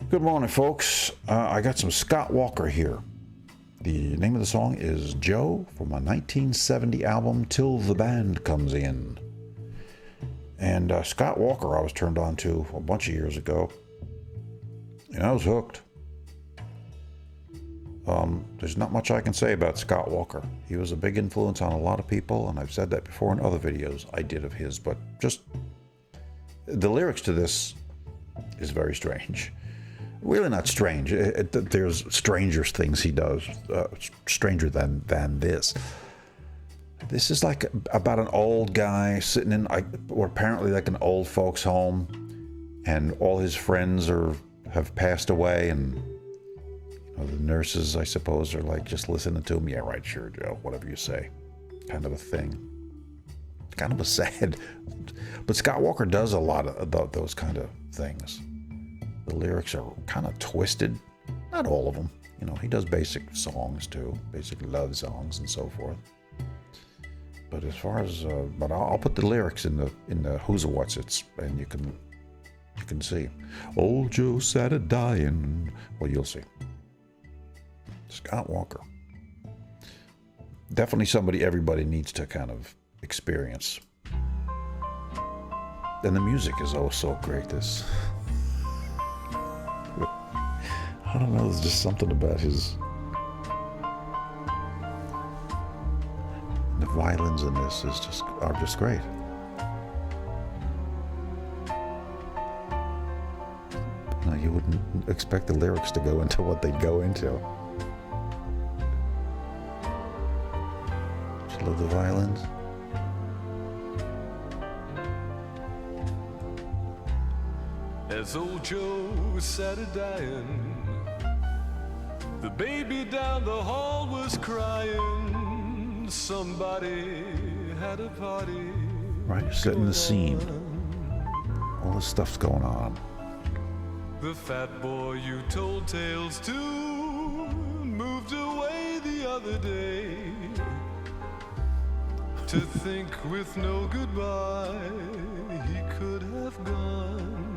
Good morning, folks. I got some Scott Walker here. The name of the song is Joe from a 1970 album, Till the Band Comes In. And Scott Walker I was turned on to a bunch of years ago, and I was hooked. There's not much I can say about Scott Walker. He was a big influence on a lot of people, and I've said that before in other videos I did of his, but just the lyrics to this is very strange. Really not strange. There's stranger things he does, stranger than this. This is like about an old guy sitting in, or apparently like an old folks' home, and all his friends have passed away, and the nurses, I suppose, are like just listening to him. Yeah, right, sure, Joe, whatever you say, kind of a thing. Kind of a sad, but Scott Walker does a lot of those kind of things. The lyrics are kind of twisted. Not all of them. He does basic songs too, basic love songs and so forth. But as far as, but I'll put the lyrics in the Who's or What's It's, and you can see. Old Joe sat a dyin. Well, you'll see. Scott Walker. Definitely somebody everybody needs to kind of experience. And the music is oh so great. I don't know, there's just something about the violins in this are just great. No, you wouldn't expect the lyrics to go into what they'd go into. Just love the violins. As old Joe sat a-dying, the baby down the hall was crying. Somebody had a party. Right, you're setting the scene. All this stuff's going on. The fat boy you told tales to moved away the other day, to think with no goodbye he could have gone.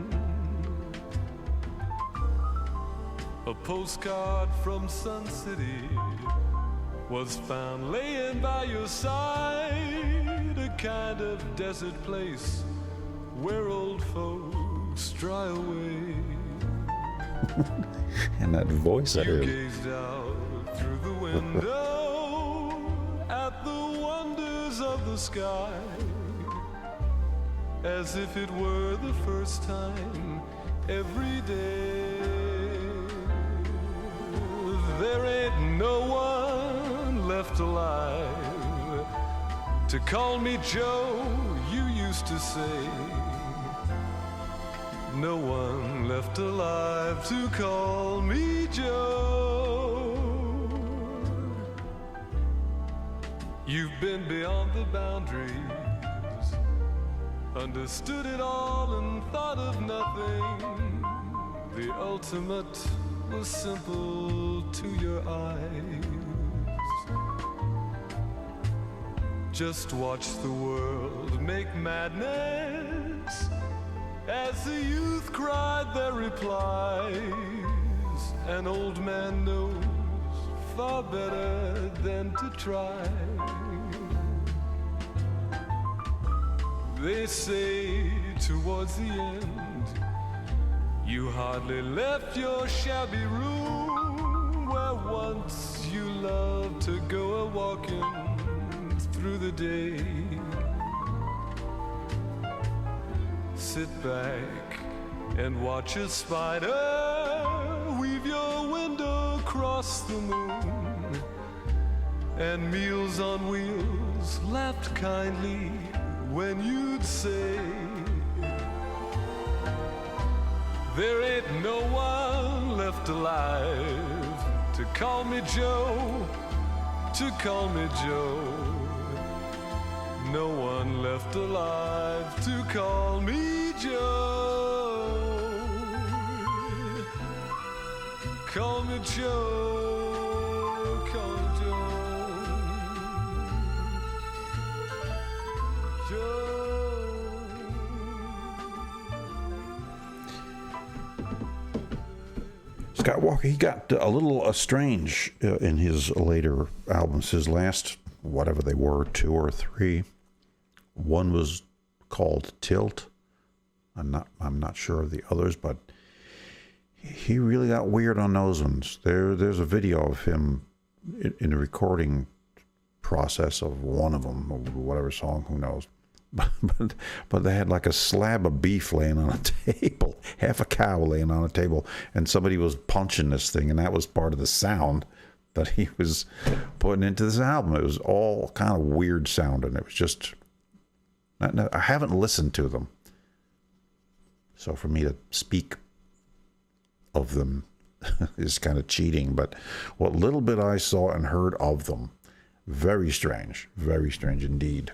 A postcard from Sun City was found laying by your side, a kind of desert place where old folks dry away. And that voice that You is. gazed out through the window at the wonders of the sky, as if it were the first time every day. There ain't no one left alive to call me Joe, you used to say. No one left alive to call me Joe. You've been beyond the boundaries, understood it all and thought of nothing. The ultimate was simple to your eyes. Just watch the world make madness as the youth cried their replies. An old man knows far better than to try. They say towards the end you hardly left your shabby room, where once you loved to go a-walkin' through the day. Sit back and watch a spider weave your window across the moon, and Meals on Wheels laughed kindly when you'd say, there ain't no one left alive to call me Joe, to call me Joe. No one left alive to call me Joe. Call me Joe, call me Joe. Joe. Scott Walker, he got a little strange in his later albums. His last, whatever they were, 2 or 3. One was called Tilt. I'm not sure of the others, but he really got weird on those ones. There's a video of him in the recording process of one of them, or whatever song, who knows. But they had like a slab of beef laying on a table, half a cow laying on a table, and somebody was punching this thing, and that was part of the sound that he was putting into this album. It was all kind of weird sounding. It was just, I haven't listened to them, so for me to speak of them is kind of cheating. But what little bit I saw and heard of them, very strange indeed.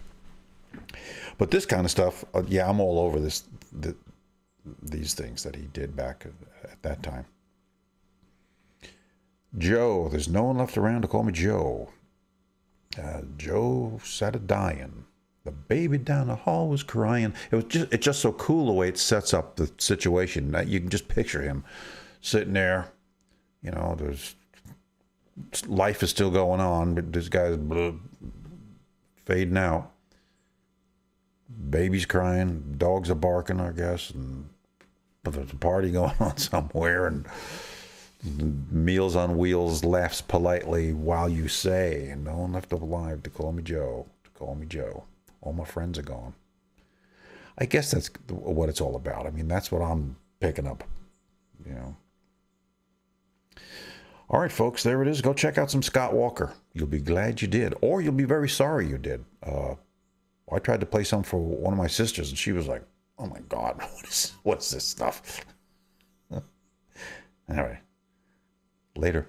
But this kind of stuff, yeah, I'm all over these things that he did back at that time. Joe, there's no one left around to call me Joe. Joe sat a dyin. The baby down the hall was crying. It's just so cool the way it sets up the situation. That you can just picture him sitting there. You know, life is still going on, but this guy's fading out. Baby's crying, dogs are barking, I guess, but there's a party going on somewhere, and Meals on Wheels laughs politely while you say, "No one left alive to call me Joe, All my friends are gone." I guess that's what it's all about. I mean, that's what I'm picking up, you know. All right, folks, there it is. Go check out some Scott Walker. You'll be glad you did, or you'll be very sorry you did. I tried to play some for one of my sisters, and she was like, "Oh my God, what's this stuff?" Anyway, later.